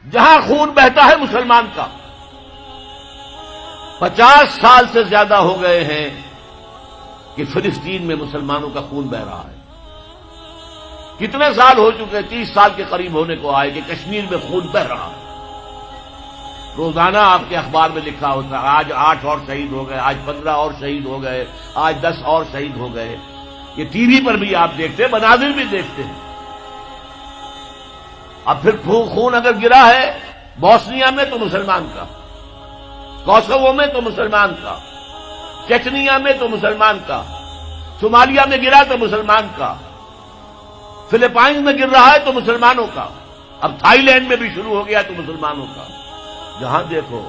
جہاں خون بہتا ہے مسلمان کا. 50 سال سے زیادہ ہو گئے ہیں کہ فلسطین میں مسلمانوں کا خون بہ رہا ہے. کتنے سال ہو چکے؟ 30 سال کے قریب ہونے کو آئے کہ کشمیر میں خون بہ رہا ہے. روزانہ آپ کے اخبار میں لکھا ہوتا ہے آج 8 اور شہید ہو گئے، آج 15 اور شہید ہو گئے، آج 10 اور شہید ہو گئے. یہ ٹی وی پر بھی آپ دیکھتے ہیں، مناظر بھی دیکھتے ہیں. اب پھر خون اگر گرا ہے بوسنیا میں تو مسلمان کا، کوسوو میں تو مسلمان کا، چچنیا میں تو مسلمان کا، صومالیہ میں گرا تو مسلمان کا، فلپائنز میں گر رہا ہے تو مسلمانوں کا، اب تھائی لینڈ میں بھی شروع ہو گیا تو مسلمانوں کا. جہاں دیکھو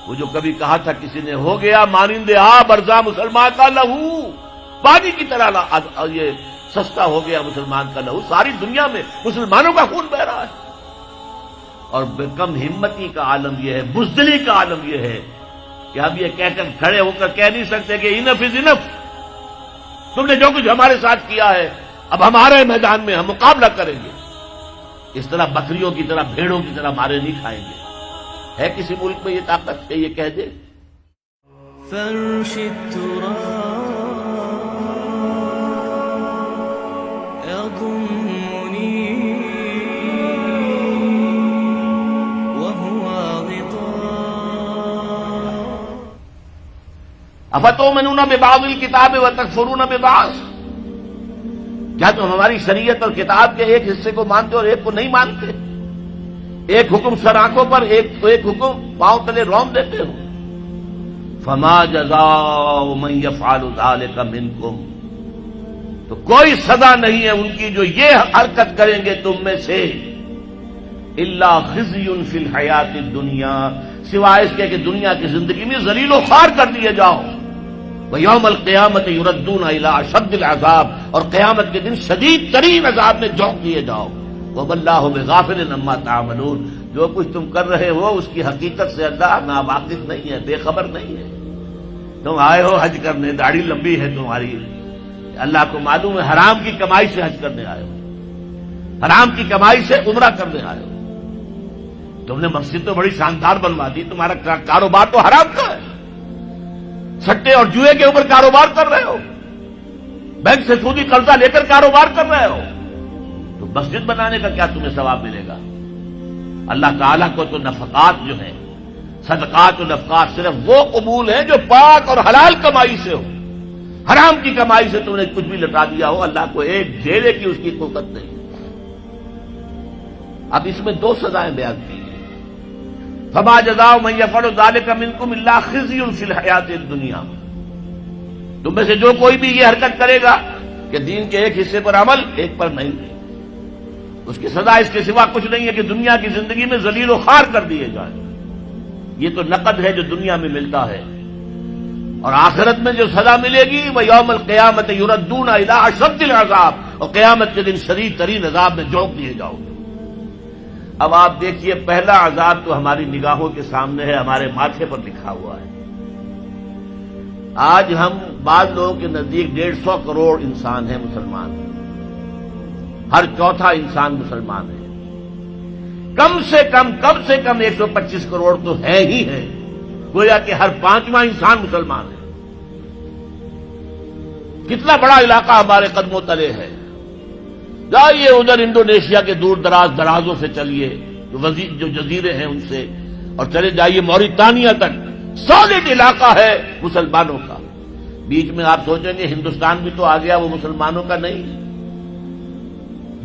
وہ جو کبھی کہا تھا کسی نے، ہو گیا مانند آب ارزاں مسلمان کا لہو، پانی کی طرح یہ سستا ہو گیا مسلمان کا لہو. ساری دنیا میں مسلمانوں کا خون بہ رہا ہے. اور کم ہمتی کا عالم یہ ہے، بزدلی کا عالم یہ ہے کہ ہم یہ کہہ کر کھڑے ہو کر کہہ نہیں سکتے کہ انف از انف، تم نے جو کچھ ہمارے ساتھ کیا ہے اب ہمارے میدان میں ہم مقابلہ کریں گے. اس طرح بکریوں کی طرح بھیڑوں کی طرح مارے نہیں کھائیں گے. ہے کسی ملک میں یہ طاقت کہ یہ کہہ دے؟ فرش التراب يضمني وهو غطاء افتؤمنون ببعض الكتاب وتکفرون ببعض. کیا تم ہماری شریعت اور کتاب کے ایک حصے کو مانتے اور ایک کو نہیں مانتے؟ ایک حکم سر آنکھوں پر، ایک حکم پاؤں تلے رون دیتے ہو. فما جزاء من يفعل ذلك منكم، تو کوئی سزا نہیں ہے ان کی جو یہ حرکت کریں گے تم میں سے، الا خزي في الحیات الدنیا، سوائے اس کے کہ دنیا کی زندگی میں ذلیل و خوار کر دیے جاؤ. وَيَوْمَ الْقِيَامَةِ يُرَدُّونَ إِلَىٰ أَشَدِّ الْعَذَابِ، اور قیامت کے دن شدید ترین عذاب میں جھونک دیے جاؤ. وَمَا اللَّهُ بِغَافِلٍ عَمَّا تَعْمَلُونَ، جو کچھ تم کر رہے ہو اس کی حقیقت سے اللہ ناواقف نہیں ہے، بے خبر نہیں ہے. تم آئے ہو حج کرنے، داڑھی لمبی ہے تمہاری، اللہ کو معلوم ہے حرام کی کمائی سے حج کرنے آئے ہو، حرام کی کمائی سے عمرہ کرنے آئے ہو. تم نے مسجد تو بڑی شاندار بنوا دی، تمہارا کاروبار تو حرام کا ہے، سٹے اور جوئے کے اوپر کاروبار کر رہے ہو، بینک سے سودی قرضہ لے کر کاروبار کر رہے ہو، تو مسجد بنانے کا کیا تمہیں ثواب ملے گا؟ اللہ تعالیٰ کو تو نفقات جو ہیں، صدقات و نفقات صرف وہ قبول ہیں جو پاک اور حلال کمائی سے ہو. حرام کی کمائی سے تم نے کچھ بھی لٹا دیا ہو، اللہ کو ایک ڈھیرے کی اس کی قوت نہیں. اب اس میں 2 سزائیں بیان کی ہیں. فما جزاء من يفعل ذلك منكم الا خزي في الحیات الدنیا، تم میں سے جو کوئی بھی یہ حرکت کرے گا کہ دین کے ایک حصے پر عمل ایک پر نہیں، اس کی سزا اس کے سوا کچھ نہیں ہے کہ دنیا کی زندگی میں ذلیل و خوار کر دیے جائیں. یہ تو نقد ہے جو دنیا میں ملتا ہے، اور آخرت میں جو سزا ملے گی وہ یوم القیامت یردون الی اشد العذاب، اور قیامت کے دن شدید ترین عذاب میں جھونک دیے جاؤ گے. اب آپ دیکھیے پہلا عذاب تو ہماری نگاہوں کے سامنے ہے، ہمارے ماتھے پر لکھا ہوا ہے. آج ہم بعض لوگوں کے نزدیک 150 کروڑ انسان ہیں مسلمان، ہر چوتھا انسان مسلمان ہے. کم سے کم 125 کروڑ تو ہے ہی ہے، گویا کہ ہر 5واں انسان مسلمان ہے. کتنا بڑا علاقہ ہمارے قدموں تلے ہے. جائیے ادھر انڈونیشیا کے دور درازوں سے چلیے، جو جزیرے ہیں ان سے، اور چلے جائیے موریتانیہ تک، سالڈ علاقہ ہے مسلمانوں کا. بیچ میں آپ سوچیں گے ہندوستان بھی تو آ گیا، وہ مسلمانوں کا نہیں.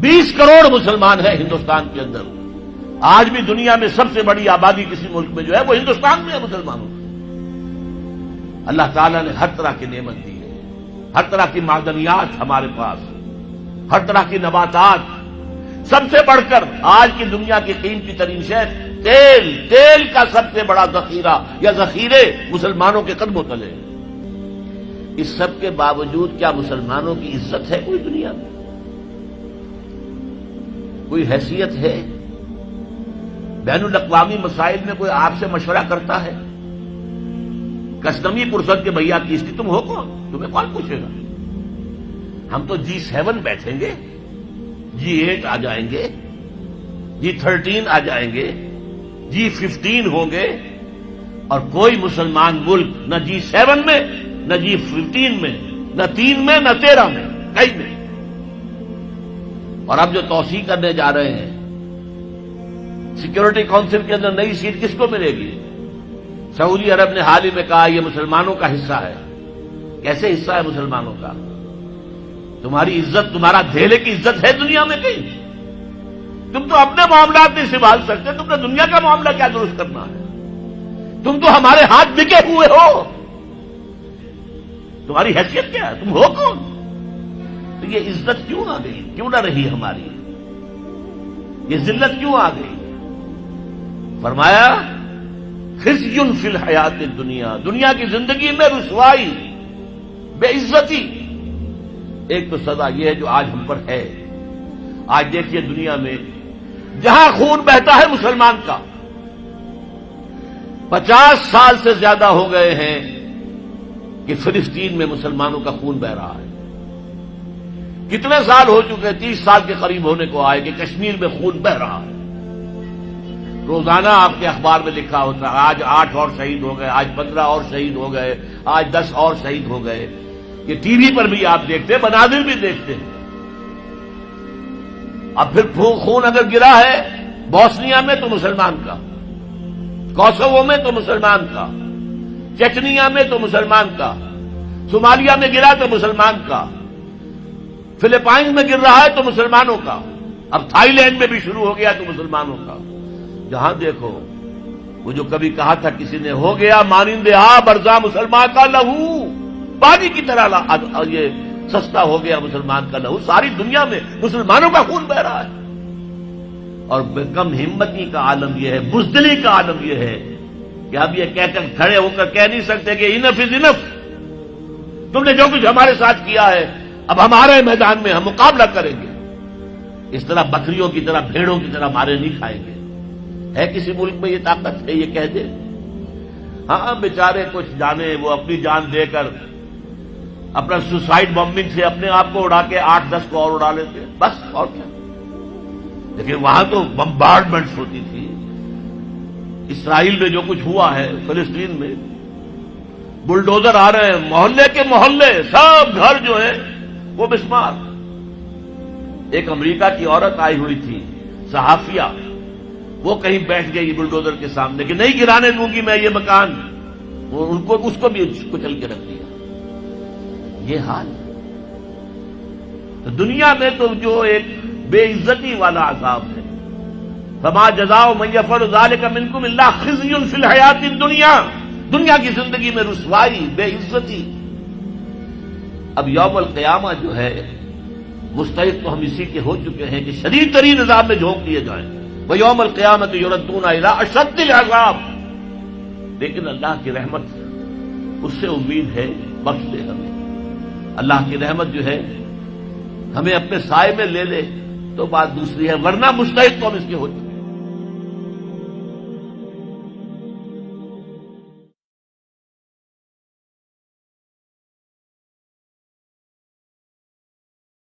20 کروڑ مسلمان ہیں ہندوستان کے اندر. آج بھی دنیا میں سب سے بڑی آبادی کسی ملک میں جو ہے وہ ہندوستان میں ہے مسلمانوں کی. اللہ تعالیٰ نے ہر طرح کی نعمت دی ہے، ہر طرح کی معدنیات ہمارے پاس، ہر طرح کی نباتات. سب سے بڑھ کر آج کی دنیا کی قیمتی ترین شے تیل کا سب سے بڑا ذخیرہ یا ذخیرے مسلمانوں کے قدموں تلے. اس سب کے باوجود کیا مسلمانوں کی عزت ہے کوئی دنیا میں؟ کوئی حیثیت ہے؟ بین الاقوامی مسائل میں کوئی آپ سے مشورہ کرتا ہے؟ کسٹمی پرسد کے بھیا کیسٹی تم ہو کون؟ تمہیں کون پوچھے گا؟ ہم تو G7 بیٹھیں گے، G8 آ جائیں گے، G13 آ جائیں گے، G15 ہوں گے، اور کوئی مسلمان ملک نہ G7 میں، نہ G15 میں، نہ 3 میں، نہ 13 میں، کہیں نہیں۔ اور اب جو توسیع کرنے جا رہے ہیں، سیکورٹی کونسل کے اندر نئی سیٹ کس کو ملے گی؟ سعودی عرب نے حال ہی میں کہا یہ مسلمانوں کا حصہ ہے۔ کیسے حصہ ہے مسلمانوں کا؟ تمہاری عزت، تمہارا دھیلے کی عزت ہے دنیا میں کہیں؟ تم تو اپنے معاملات نہیں سنبھال سکتے، تم نے دنیا کا معاملہ کیا درست کرنا ہے؟ تم تو ہمارے ہاتھ بکے ہوئے ہو، تمہاری حیثیت کیا ہے؟ تم ہو کون؟ تو یہ عزت کیوں آ گئی؟ کیوں نہ رہی ہماری؟ یہ ذلت کیوں آ گئی؟ فرمایا خزی فی الحیات الدنیا، دنیا کی زندگی میں رسوائی، بے عزتی۔ ایک تو سزا یہ ہے جو آج ہم پر ہے۔ آج دیکھیے دنیا میں جہاں خون بہتا ہے مسلمان کا، 50 سال سے زیادہ ہو گئے ہیں کہ فلسطین میں مسلمانوں کا خون بہ رہا ہے۔ کتنے سال ہو چکے؟ 30 سال کے قریب ہونے کو آئے کہ کشمیر میں خون بہ رہا ہے۔ روزانہ آپ کے اخبار میں لکھا ہوتا ہے آج 8 اور شہید ہو گئے، آج 15 اور شہید ہو گئے، آج 10 اور شہید ہو گئے۔ یہ ٹی وی پر بھی آپ دیکھتے ہیں، مناظر بھی دیکھتے ہیں۔ اب پھر خون اگر گرا ہے بوسنیا میں تو مسلمان کا، کوسوو میں تو مسلمان کا، چچنیا میں تو مسلمان کا، صومالیہ میں گرا تو مسلمان کا، فلپائنز میں گر رہا ہے تو مسلمانوں کا، اب تھائی لینڈ میں بھی شروع ہو گیا تو مسلمانوں کا۔ جہاں دیکھو وہ جو کبھی کہا تھا کسی نے، ہو گیا مانند برزاں مسلمان کا لہو، پانی کی طرح یہ سستا ہو گیا مسلمان کا لہو۔ ساری دنیا میں مسلمانوں کا خون بہ رہا ہے، اور کم ہمتی کا عالم یہ ہے، بزدلی کا عالم یہ ہے کہ اب یہ کہہ کر کھڑے ہو کر کہہ نہیں سکتے کہ انف از انف، تم نے جو کچھ ہمارے ساتھ کیا ہے اب ہمارے میدان میں ہم مقابلہ کریں گے۔ اس طرح بکریوں کی طرح، بھیڑوں کی طرح مارے نہیں کھائیں گے۔ ہے کسی ملک میں یہ طاقت ہے یہ کہہ دے؟ ہاں بیچارے کچھ جانے وہ اپنی جان دے کر اپنا سوسائڈ بمبنگ سے اپنے آپ کو اڑا کے 8-10 کو اور اڑا لیتے، بس اور کیا۔ لیکن وہاں تو بمبارڈمنٹس ہوتی تھی۔ اسرائیل میں جو کچھ ہوا ہے، فلسطین میں بلڈوزر آ رہے ہیں، محلے کے محلے سب گھر جو ہیں وہ مسمار۔ ایک امریکہ کی عورت آئی ہوئی تھی صحافیہ، وہ کہیں بیٹھ گئی بلڈوزر کے سامنے کہ نہیں گرانے دوں گی میں یہ مکان، اس کو بھی کچل کے رکھ دیا۔ یہ حال تو دنیا میں تو جو ایک بے عزتی والا عذاب ہے۔ فما جزاء من يفعل ذلك منكم الا خزي في الحیات الدنیا، دنیا کی زندگی میں رسوائی، بے عزتی۔ اب یوم القیامہ جو ہے مستحق تو ہم اسی کے ہو چکے ہیں کہ شدید ترین عذاب میں جھونک دیے جائیں۔ وَيَوْمَ الْقِيَامَةِ يُرَدُّونَ إِلَىٰ أَشَدِّ الْعَذَابِ، لیکن اللہ کی رحمت اس سے امید ہے، بخش دے ہمیں۔ اللہ کی رحمت جو ہے ہمیں اپنے سائے میں لے لے تو بات دوسری ہے، ورنہ مستحق تو ہم اس کے ہو چکے۔